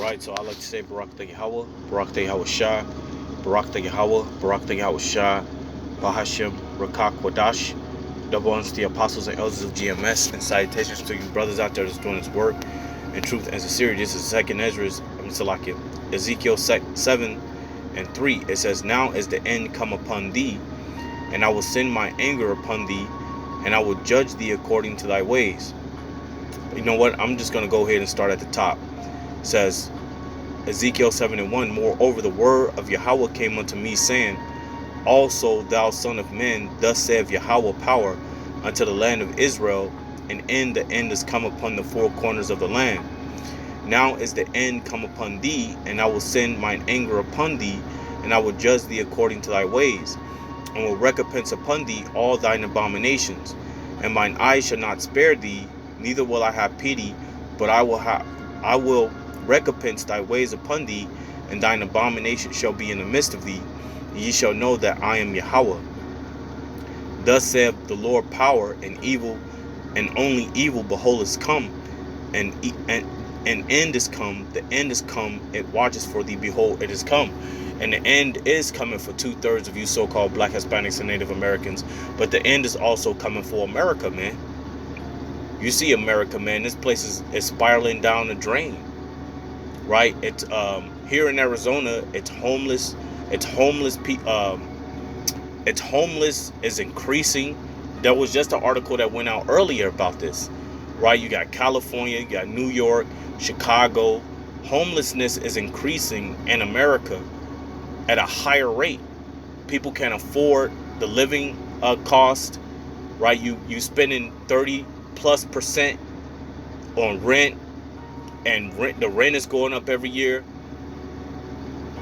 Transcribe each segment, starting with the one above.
right? So I like to say Barak the Yahweh, Barak the Yahweh Shah, Barak the Yahweh, Barak the Yahweh Shah, Bahashim, Rakak Wadash, double honors to the apostles and elders of GMS, and salutations to you brothers out there that's doing this work in truth and sincerity. This is second Ezekiel 7:3. It says, "Now is the end come upon thee, and I will send my anger upon thee, and I will judge thee according to thy ways." You know what? I'm just going to go ahead and start at the top. It says, Ezekiel 7:1, "Moreover, the word of Yahweh came unto me, saying, Also, thou son of man, thus saith Yahweh power unto the land of Israel, and the end is come upon the four corners of the land. Now is the end come upon thee, and I will send mine anger upon thee, and I will judge thee according to thy ways, and will recompense upon thee all thine abominations. And mine eyes shall not spare thee, neither will I have pity, but I will recompense thy ways upon thee, and thine abomination shall be in the midst of thee. And ye shall know that I am Yahweh. Thus saith the Lord power, and evil, and only evil, behold, is come, and end is come. The end is come. It watches for thee. Behold, it is come." And the end is coming for 2/3 of you so-called Black, Hispanics, and Native Americans. But the end is also coming for America, man. You see America, man. This place is spiraling down the drain, right? It's here in Arizona. It's homeless. It's homeless is increasing. There was just an article that went out earlier about this, right? You got California, you got New York, Chicago. Homelessness is increasing in America at a higher rate. People can't afford the living cost, right? You spending 30+% on rent, and the rent is going up every year.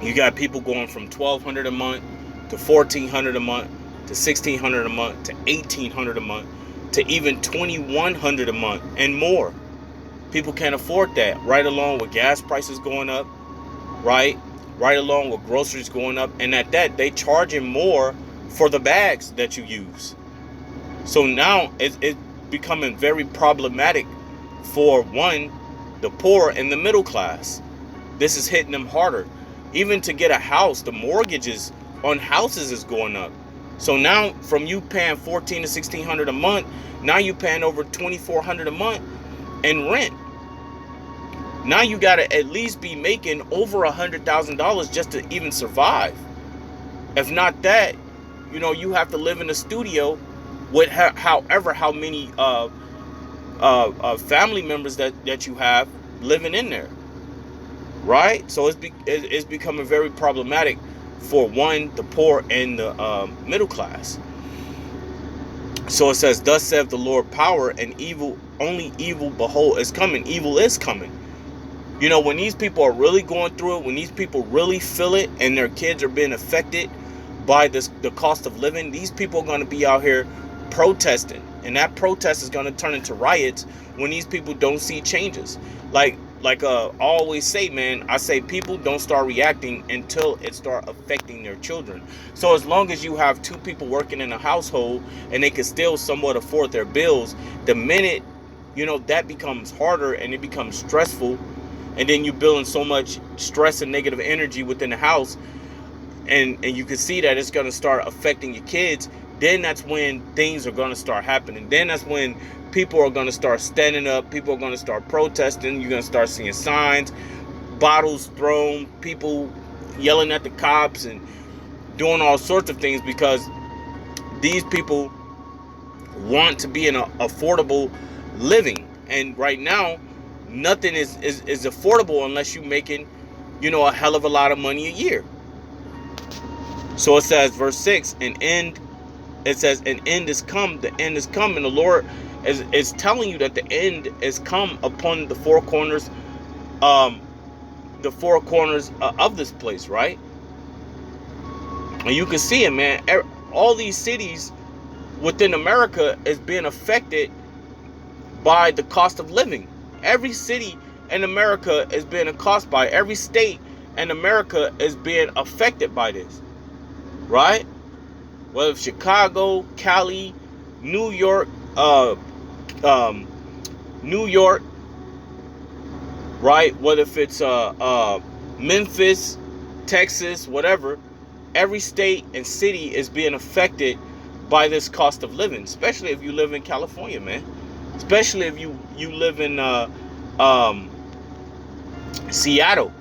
You got people going from $1,200 a month to $1,400 a month to $1,600 a month to $1,800 a month to even $2,100 a month and more. People can't afford that, right along with gas prices going up, right along with groceries going up, and at that they charging more for the bags that you use. So now it's becoming very problematic for the poor and the middle class. This is hitting them harder. Even to get a house, the mortgages on houses is going up. So now from you paying $1,400 to $1,600 a month, now you paying over $2,400 a month in rent. Now you got to at least be making over $100,000 just to even survive. If not that, you have to live in a studio with how many family members that you have living in there, right? So it's becoming very problematic for the poor and the middle class. So it says, "Thus saith the Lord power, and evil, only evil, behold, is coming." Evil is coming. When these people are really going through it, when these people really feel it, and their kids are being affected by the cost of living, these people are going to be out here protesting, and that protest is going to turn into riots when these people don't see changes. Like I always say, man, I say people don't start reacting until it start affecting their children. So as long as you have two people working in a household and they can still somewhat afford their bills, the minute that becomes harder and it becomes stressful, and then you're building so much stress and negative energy within the house, and you can see that it's going to start affecting your kids, then that's when things are going to start happening. Then that's when people are going to start standing up. People are going to start protesting. You're going to start seeing signs, bottles thrown, people yelling at the cops and doing all sorts of things, because these people want to be in an affordable living. And right now, nothing is affordable unless you're making, a hell of a lot of money a year. So it says, verse 6, it says, "An end is come, the end is come," and the Lord is telling you that the end is come upon the four corners, of this place, right? And you can see it, man. All these cities within America is being affected by the cost of living. Every city in America is being accosted by. Every state in America is being affected by this, right? Whether it's Chicago, Cali, New York, right? Whether if it's Memphis, Texas, whatever, every state and city is being affected by this cost of living, especially if you live in California, man. Especially if you live in Seattle.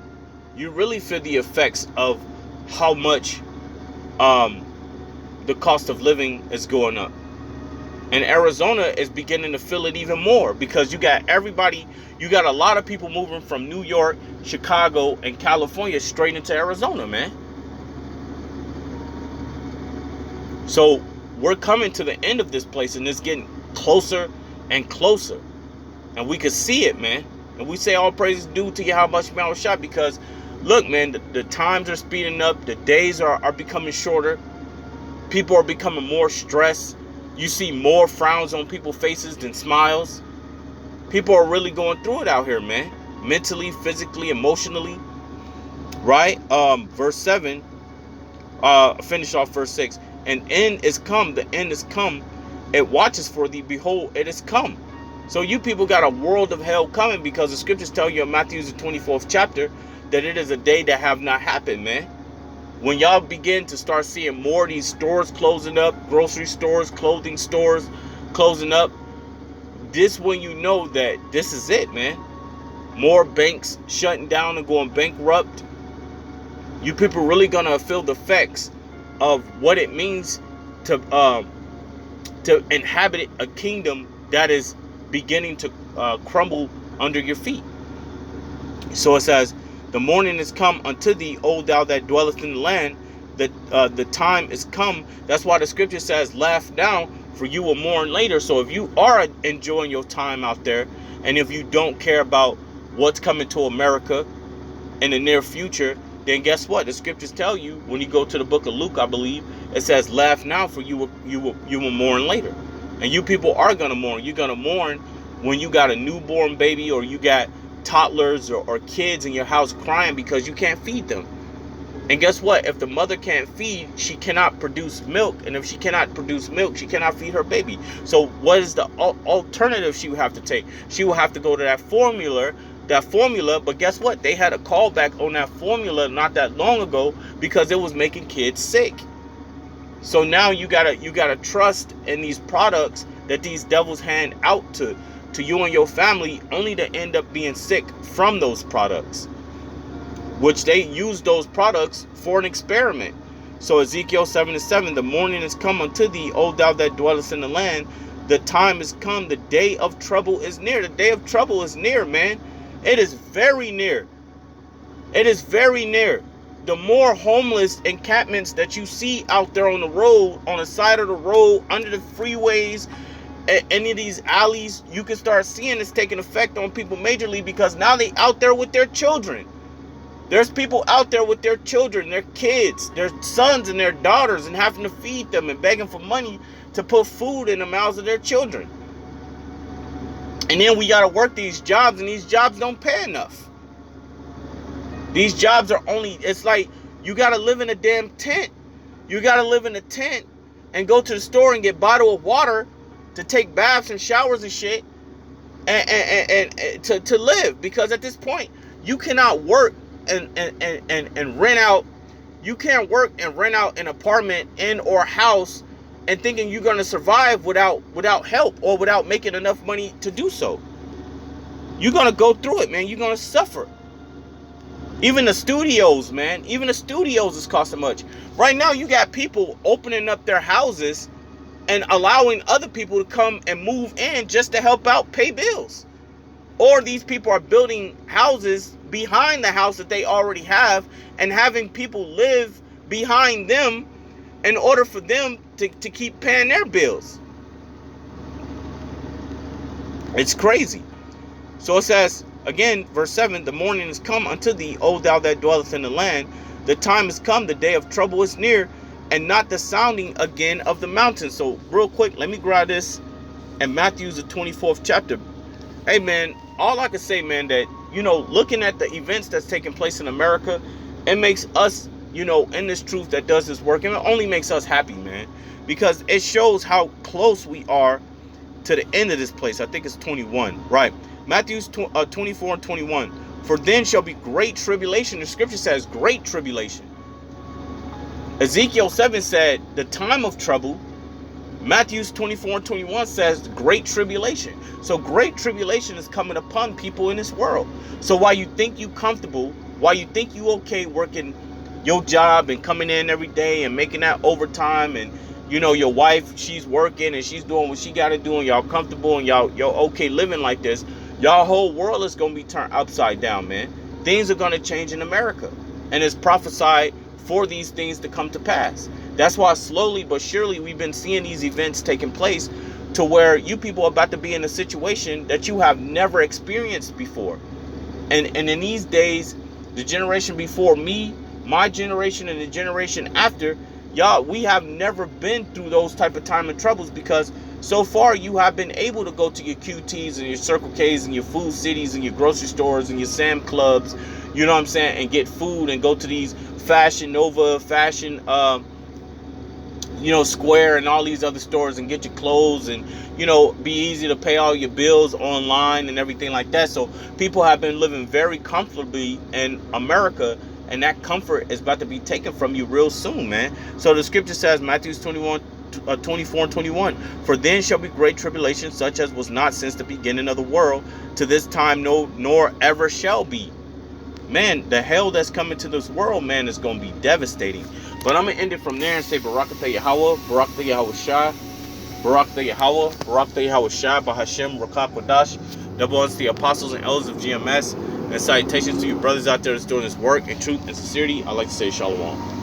You really feel the effects of how much the cost of living is going up. And Arizona is beginning to feel it even more, because you got a lot of people moving from New York, Chicago, and California straight into Arizona, man. So we're coming to the end of this place, and it's getting closer and closer. And we can see it, man. And we say all praises due to Yahweh Shema Shah, because look, man, the times are speeding up. The days are becoming shorter. People are becoming more stressed. You see more frowns on people's faces than smiles. People are really going through it out here, man. Mentally, physically, emotionally. Right? Verse 7. Finish off verse 6. An end is come. The end is come. It watches for thee. Behold, it is come. So you people got a world of hell coming, because the scriptures tell you in Matthew the 24th chapter that it is a day that have not happened, man. When y'all begin to start seeing more of these stores closing up, grocery stores, clothing stores closing up, this when you know that this is it, man. More banks shutting down and going bankrupt. You people really gonna feel the effects of what it means to inhabit a kingdom that is beginning to crumble under your feet. So it says, the morning is come unto thee, O thou that dwellest in the land. The time is come. That's why the scripture says, laugh now, for you will mourn later. So if you are enjoying your time out there, and if you don't care about what's coming to America in the near future, then guess what? The scriptures tell you, when you go to the book of Luke, I believe, it says, laugh now, for you will mourn later. And you people are going to mourn. You're going to mourn when you got a newborn baby, or you got toddlers or kids in your house crying because you can't feed them. And guess what? If the mother can't feed, she cannot produce milk. And if she cannot produce milk, she cannot feed her baby. So what is the alternative she would have to take? She will have to go to that formula. But guess what? They had a callback on that formula not that long ago, because it was making kids sick. So now you gotta trust in these products that these devils hand out to you and your family, only to end up being sick from those products, which they use those products for an experiment. So Ezekiel 7:7, the morning is come unto thee, O thou that dwellest in the land. The time is come, the day of trouble is near. The day of trouble is near, man. It is very near. It is very near. The more homeless encampments that you see out there on the road, on the side of the road, under the freeways, any of these alleys, you can start seeing it's taking effect on people majorly, because now they out there with their children. There's people out there with their children, their kids, their sons and their daughters, and having to feed them and begging for money to put food in the mouths of their children. And then we got to work these jobs, and these jobs don't pay enough. These jobs are only, it's like you got to live in a damn tent. You got to live in a tent and go to the store and get a bottle of water to take baths and showers and shit, and to live, because at this point you cannot work and rent out. You can't work and rent out an apartment or house and thinking you're gonna survive without help, or without making enough money to do so. You're gonna go through it, man. You're gonna suffer. Even the studios, man. Even the studios is costing much. Right now you got people opening up their houses and allowing other people to come and move in just to help out pay bills. Or these people are building houses behind the house that they already have, and having people live behind them in order for them to keep paying their bills. It's crazy. So it says, again, verse 7, the morning is come unto thee, O thou that dwellest in the land. The time is come, the day of trouble is near, and not the sounding again of the mountains. So real quick, let me grab this in Matthew the 24th chapter. Hey, man, all I can say, man, that, looking at the events that's taking place in America, it makes us, in this truth that does this work, and it only makes us happy, man, because it shows how close we are to the end of this place. I think it's 21, right? Matthew 24 and 21. For then shall be great tribulation. The scripture says great tribulation. Ezekiel 7 said the time of trouble. Matthew 24:21 says great tribulation. So great tribulation is coming upon people in this world. So while you think you comfortable, while you think you okay working your job and coming in every day and making that overtime, and you know your wife, she's working and she's doing what she got to do, and y'all comfortable and y'all okay living like this, y'all whole world is going to be turned upside down, man. Things are going to change in America, and it's prophesied for these things to come to pass. That's why slowly but surely we've been seeing these events taking place, to where you people are about to be in a situation that you have never experienced before. And in these days, the generation before me, my generation, and the generation after, y'all, we have never been through those type of time and troubles, because so far you have been able to go to your QTs and your Circle Ks and your Food Cities and your grocery stores and your Sam Clubs, you know what I'm saying, and get food, and go to these Fashion Nova, Fashion Square, and all these other stores, and get your clothes, and be easy to pay all your bills online and everything like that. So people have been living very comfortably in America, and that comfort is about to be taken from you real soon, man. So the scripture says, Matthew 24:21, for then shall be great tribulation, such as was not since the beginning of the world to this time, no, nor ever shall be. Man, the hell that's coming to this world, man, is going to be devastating. But I'm going to end it from there and say, Barak Atah Yahweh, Barak Atah Yahweh Shah, Barak Atah Yahweh, Barak Atah Yahweh Shah, Bahashem, Rakak Wadash, double honors to the apostles and elders of GMS, and salutations to you brothers out there that's doing this work in truth and sincerity. I'd like to say Shalom.